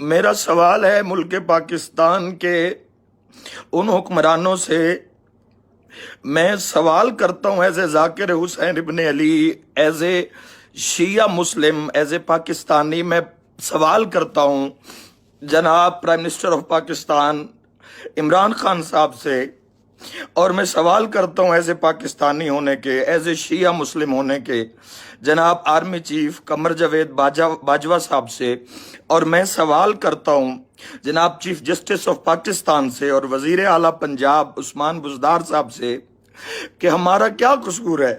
میرا سوال ہے ملک پاکستان کے ان حکمرانوں سے. میں سوال کرتا ہوں ایز اے ذاکر حسین ابن علی، ایز اے شیعہ مسلم، ایز اے پاکستانی. میں سوال کرتا ہوں جناب prime minister of Pakistan Imran Khan صاحب سے، اور میں سوال کرتا ہوں ایز اے پاکستانی ہونے کے، ایز اے شیعہ مسلم ہونے کے جناب آرمی چیف قمر جاوید باجوہ صاحب سے، اور میں سوال کرتا ہوں جناب چیف جسٹس آف پاکستان سے اور وزیر اعلیٰ پنجاب عثمان بزدار صاحب سے کہ ہمارا کیا قصور ہے؟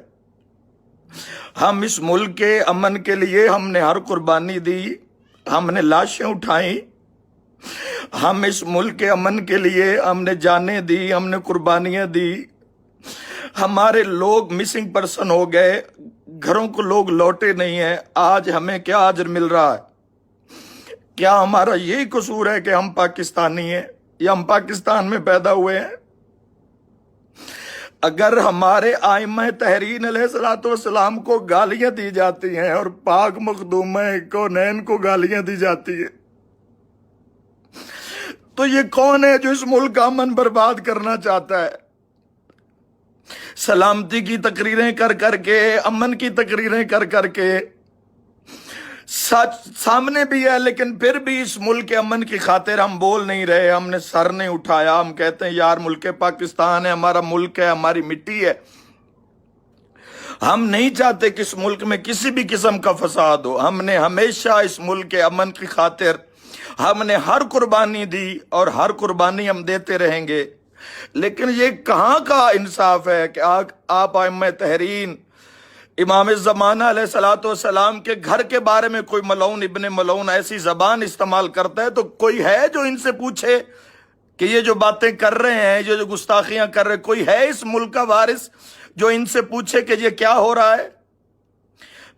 ہم اس ملک کے امن کے لیے ہم نے ہر قربانی دی، ہم نے لاشیں اٹھائیں، ہم اس ملک کے امن کے لیے ہم نے جانیں دی، ہم نے قربانیاں دی. ہمارے لوگ مسنگ پرسن ہو گئے، گھروں کو لوگ لوٹے نہیں ہیں. آج ہمیں کیا اجر مل رہا ہے؟ کیا ہمارا یہی قصور ہے کہ ہم پاکستانی ہیں یا ہم پاکستان میں پیدا ہوئے ہیں؟ اگر ہمارے ائمہ تحریر علیہ الصلوۃ والسلام کو گالیاں دی جاتی ہیں اور پاک مخدومہ کونین کو گالیاں دی جاتی ہیں، تو یہ کون ہے جو اس ملک کا امن برباد کرنا چاہتا ہے؟ سلامتی کی تقریریں کر کر کے، امن کی تقریریں کر کر کے، سچ سامنے بھی ہے لیکن پھر بھی اس ملک کے امن کی خاطر ہم بول نہیں رہے، ہم نے سر نہیں اٹھایا. ہم کہتے ہیں یار ملک پاکستان ہے، ہمارا ملک ہے، ہماری مٹی ہے. ہم نہیں چاہتے کہ اس ملک میں کسی بھی قسم کا فساد ہو. ہم نے ہمیشہ اس ملک کے امن کی خاطر ہم نے ہر قربانی دی اور ہر قربانی ہم دیتے رہیں گے. لیکن یہ کہاں کا انصاف ہے کہ آپ ائمہ تحرین امام زمانہ علیہ الصلوۃ والسلام کے گھر کے بارے میں کوئی ملعون ابن ملعون ایسی زبان استعمال کرتا ہے تو کوئی ہے جو ان سے پوچھے کہ یہ جو باتیں کر رہے ہیں، یہ جو گستاخیاں کر رہے ہیں، کوئی ہے اس ملک کا وارث جو ان سے پوچھے کہ یہ کیا ہو رہا ہے؟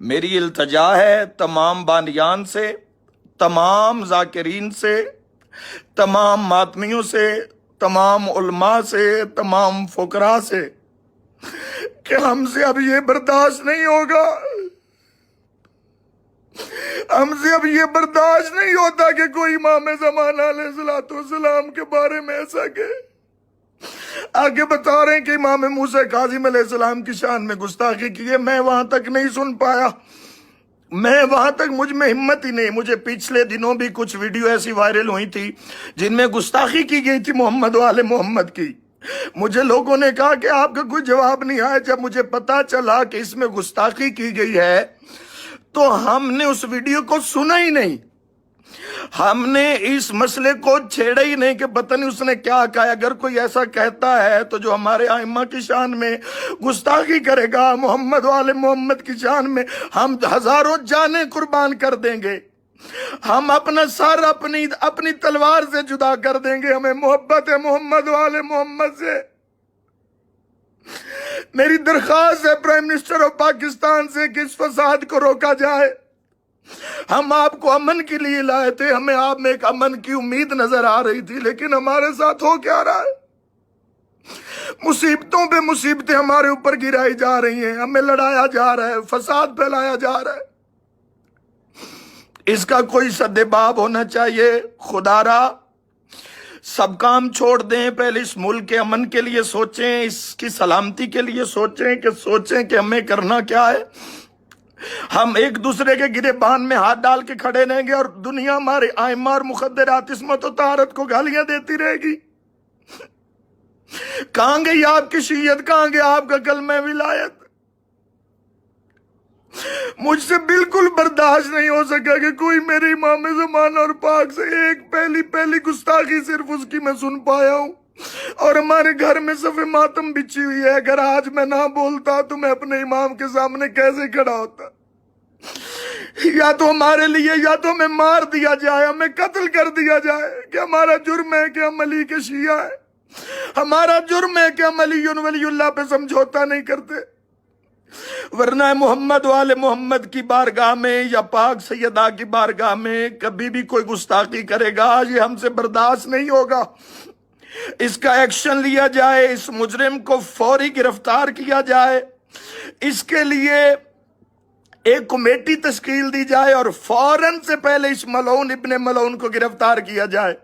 میری التجا ہے تمام بانیان سے، تمام ذاکرین سے، تمام ماتمیوں سے، تمام علماء سے، تمام فقراء سے کہ ہم سے اب یہ برداشت نہیں ہوگا. ہم سے اب یہ برداشت نہیں ہوتا کہ کوئی امام زمانہ علیہ الصلوۃ والسلام کے بارے میں ایسا کہ آگے بتا رہے ہیں کہ امام موسیٰ کاظم علیہ السلام کی شان میں گستاخی کی ہے. میں وہاں تک نہیں سن پایا، میں وہاں تک مجھ میں ہمت ہی نہیں. مجھے پچھلے دنوں بھی کچھ ویڈیو ایسی وائرل ہوئی تھی جن میں گستاخی کی گئی تھی محمد و آل محمد کی. مجھے لوگوں نے کہا کہ آپ کا کوئی جواب نہیں آیا. جب مجھے پتا چلا کہ اس میں گستاخی کی گئی ہے تو ہم نے اس ویڈیو کو سنا ہی نہیں، ہم نے اس مسئلے کو چھیڑا ہی نہیں کہ پتہ نہیں اس نے کیا کہا. اگر کوئی ایسا کہتا ہے تو جو ہمارے ائمہ کی شان میں گستاخی کرے گا، محمد و آل محمد کی شان میں ہم ہزاروں جانیں قربان کر دیں گے. ہم اپنا سر اپنی تلوار سے جدا کر دیں گے. ہمیں محبت ہے محمد و آل محمد سے. میری درخواست ہے پرائم منسٹر آف پاکستان سے کہ اس فساد کو روکا جائے. ہم آپ کو امن کے لیے لائے تھے، ہمیں آپ میں ایک امن کی امید نظر آ رہی تھی، لیکن ہمارے ساتھ ہو کیا رہا ہے؟ مصیبتوں پہ مصیبتیں ہمارے اوپر گرائی جا رہی ہیں، ہمیں لڑایا جا رہا ہے، فساد پھیلایا جا رہا ہے. اس کا کوئی سدباب ہونا چاہیے. خدا را سب کام چھوڑ دیں، پہلے اس ملک کے امن کے لیے سوچیں، اس کی سلامتی کے لیے سوچیں کہ ہمیں کرنا کیا ہے. ہم ایک دوسرے کے گریبان میں ہاتھ ڈال کے کھڑے رہیں گے اور دنیا ہمارے ائمہ اور مخدرات عصمت و طہارت کو گالیاں دیتی رہے گی. کہاں گئی آپ کی شیعت؟ کہاں گیا آپ کا کلمہ ولایت؟ مجھ سے بالکل برداشت نہیں ہو سکا کہ کوئی میرے امام زمانہ اور پاک سے ایک پہلی گستاخی صرف اس کی میں سن پایا ہوں. اور ہمارے گھر میں صف ماتم بچھی ہوئی ہے. اگر آج میں نہ بولتا تو میں اپنے امام کے سامنے کیسے کھڑا ہوتا؟ یا تو ہمارے لیے یا تو ہمیں مار دیا جائے، ہمیں قتل کر دیا جائے کہ ہمارا جرم ہے کہ ہم علی کے شیعہ ہیں، ہمارا جرم ہے کہ ہم علی ولی اللہ پہ سمجھوتا نہیں کرتے. ورنہ محمد و آل محمد کی بارگاہ میں یا پاک سیدہ کی بارگاہ میں کبھی بھی کوئی گستاخی کرے گا، یہ ہم سے برداشت نہیں ہوگا. اس کا ایکشن لیا جائے، اس مجرم کو فوری گرفتار کیا جائے. اس کے لیے ایک کمیٹی تشکیل دی جائے اور فوراً سے پہلے اس ملعون ابن ملعون کو گرفتار کیا جائے۔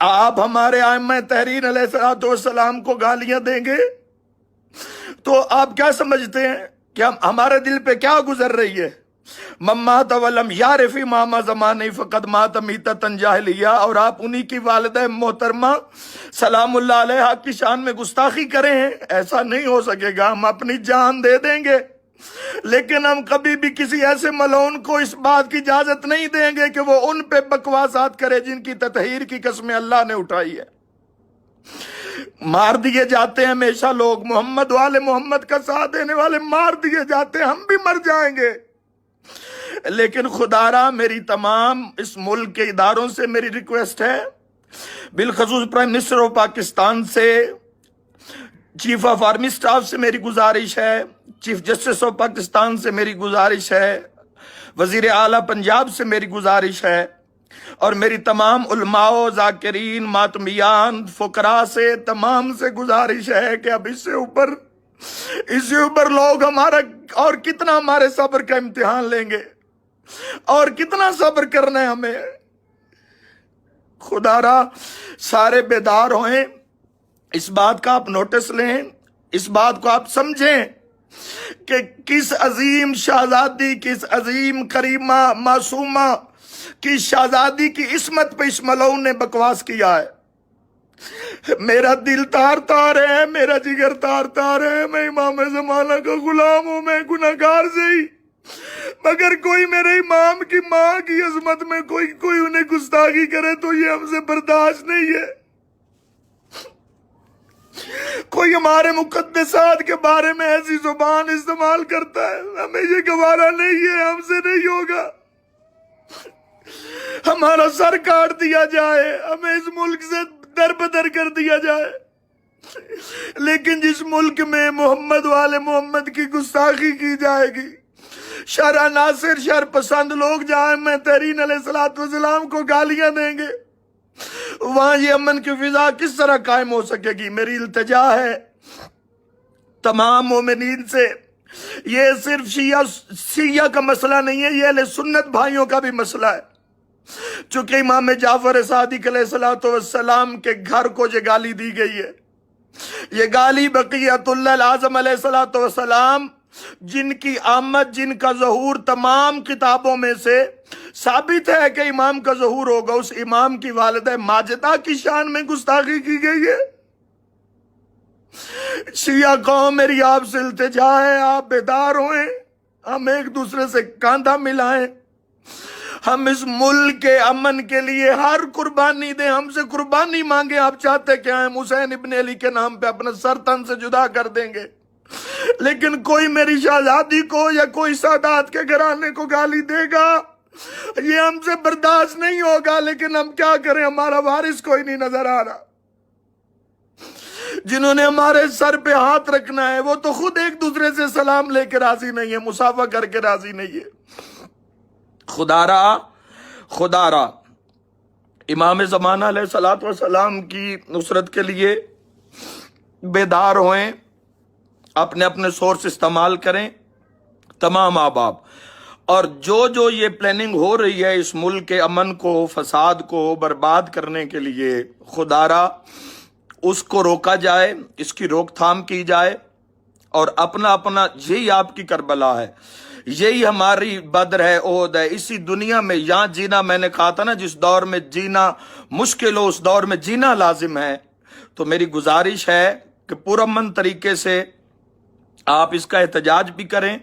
آپ ہمارے ائمہ تحریر علیہ السلام کو گالیاں دیں گے تو آپ کیا سمجھتے ہیں کہ ہمارے دل پہ کیا گزر رہی ہے؟ ممات ولم یعرف امام زمانہ فقد مات میتۃ جاہلیہ، اور آپ انہی کی والدہ محترمہ سلام اللہ علیہا کی شان میں گستاخی کرے ہیں؟ ایسا نہیں ہو سکے گا، ہم اپنی جان دے دیں گے لیکن ہم کبھی بھی کسی ایسے ملعون کو اس بات کی اجازت نہیں دیں گے کہ وہ ان پہ بکواسات کرے جن کی تطہیر کی قسمیں اللہ نے اٹھائی ہے۔ مار دیے جاتے ہیں ہمیشہ لوگ، محمد والے محمد کا ساتھ دینے والے مار دیے جاتے ہیں، ہم بھی مر جائیں گے، لیکن خدا را میری تمام اس ملک کے اداروں سے میری ریکویسٹ ہے، بالخصوص پرائم منسٹر آف پاکستان سے، چیف آف آرمی سٹاف سے میری گزارش ہے، چیف جسٹس آف پاکستان سے میری گزارش ہے، وزیر اعلیٰ پنجاب سے میری گزارش ہے، اور میری تمام علماء، ذاکرین، ماتمیان، فقراء سے تمام سے گزارش ہے کہ اب اس سے اوپر لوگ ہمارا اور کتنا ہمارے صبر کا امتحان لیں گے اور کتنا صبر کرنا ہے ہمیں۔ خدا را سارے بیدار ہوئیں، اس بات کا آپ نوٹس لیں، اس بات کو آپ سمجھیں کہ کس عظیم شہزادی، کس عظیم کریمہ معصومہ کی شہزادی کی عصمت پہ اس ملعون نے بکواس کیا ہے۔ میرا دل تار تار ہے، میرا جگر تار تار ہے، میں امام زمانہ کا غلام ہوں، میں گناہگار سے ہی، مگر کوئی میرے امام کی ماں کی عظمت میں کوئی انہیں گستاخی کرے تو یہ ہم سے برداشت نہیں ہے۔ کوئی ہمارے مقدسات کے بارے میں ایسی زبان استعمال کرتا ہے، ہمیں یہ گوارا نہیں ہے، ہم سے نہیں ہوگا۔ ہمارا سر کاٹ دیا جائے، ہمیں اس ملک سے در بدر کر دیا جائے، لیکن جس ملک میں محمد والے محمد کی گستاخی کی جائے گی، شرع ناصر شر پسند لوگ جہاں میں تحریر علیہ السلام کو گالیاں دیں گے، وہاں یہ امن کی فضا کس طرح قائم ہو سکے گی؟ میری التجا ہے تمام مومنین سے، یہ صرف شیعہ کا مسئلہ نہیں ہے، یہ اہل سنت بھائیوں کا بھی مسئلہ ہے۔ چونکہ امام جعفر صادق علیہ السلام کے گھر کو یہ گالی دی گئی ہے، یہ گالی بقیت اللہ العظم علیہ السلام، جن کی آمد، جن کا ظہور تمام کتابوں میں سے ثابت ہے کہ امام کا ظہور ہوگا، اس امام کی والدہ ماجدہ کی شان میں گستاخی کی گئی ہے۔ شیعہ قوم میری آپ سے التجا ہے، آپ بیدار ہوئیں، ہم ایک دوسرے سے کاندھا ملائیں، ہم اس ملک کے امن کے لیے ہر قربانی دیں، ہم سے قربانی مانگیں۔ آپ چاہتے کہ ہم حسین ابن علی کے نام پہ اپنا سر تن سے جدا کر دیں گے، لیکن کوئی میری شہزادی کو یا کوئی سادات کے گھرانے کو گالی دے گا، یہ ہم سے برداشت نہیں ہوگا، لیکن ہم کیا کریں، ہمارا وارث کوئی نہیں نظر آ رہا۔ جنہوں نے ہمارے سر پہ ہاتھ رکھنا ہے وہ تو خود ایک دوسرے سے سلام لے کے راضی نہیں ہے، مصافحہ کر کے راضی نہیں ہے۔ خدا را امام زمانہ علیہ السلام کی نصرت کے لیے بیدار ہوئیں، اپنے اپنے سورس استعمال کریں تمام احباب، اور جو یہ پلاننگ ہو رہی ہے اس ملک کے امن کو، فساد کو برباد کرنے کے لیے، خدا را اس کو روکا جائے، اس کی روک تھام کی جائے، اور اپنا یہی آپ کی کربلا ہے، یہی ہماری بدر ہے، احد ہے۔ اسی دنیا میں یہاں جینا، میں نے کہا تھا نا، جس دور میں جینا مشکل ہو اس دور میں جینا لازم ہے۔ تو میری گزارش ہے کہ پرامن طریقے سے آپ اس کا احتجاج بھی کریں،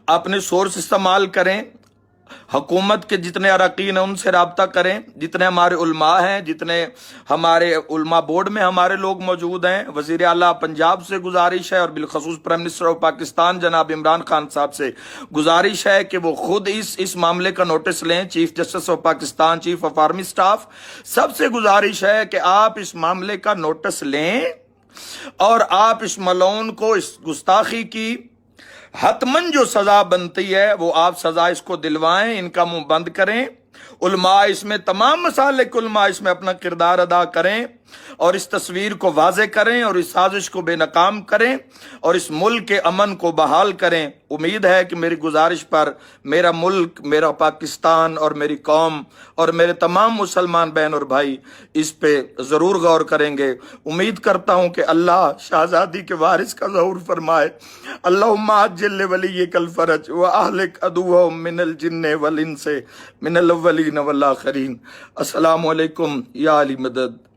اپنے سورس استعمال کریں، حکومت کے جتنے اراکین ہیں ان سے رابطہ کریں، جتنے ہمارے علماء ہیں، جتنے ہمارے علماء بورڈ میں ہمارے لوگ موجود ہیں، وزیر اعلیٰ پنجاب سے گزارش ہے، اور بالخصوص پرائم منسٹر آف پاکستان جناب عمران خان صاحب سے گزارش ہے کہ وہ خود اس معاملے کا نوٹس لیں، chief justice of Pakistan, chief of army staff, سب سے گزارش ہے کہ آپ اس معاملے کا نوٹس لیں اور آپ اس ملعون کو، اس گستاخی کی حتماً جو سزا بنتی ہے وہ آپ سزا اس کو دلوائیں، ان کا منہ بند کریں، علماء اس میں تمام مسالک علماء اس میں اپنا کردار ادا کریں اور اس تصویر کو واضح کریں اور اس سازش کو بے ناکام کریں اور اس ملک کے امن کو بحال کریں۔ امید ہے کہ میری گزارش پر میرا ملک، میرا پاکستان اور میری قوم اور میرے تمام مسلمان بہن اور بھائی اس پہ ضرور غور کریں گے۔ امید کرتا ہوں کہ اللہ شہزادی کے وارث کا ظہور فرمائے۔ اللہم عجل لولیک الفرج واہلک عدوہم من الجن والانس من الاولین والآخرین۔ السلام علیکم یا علی مدد۔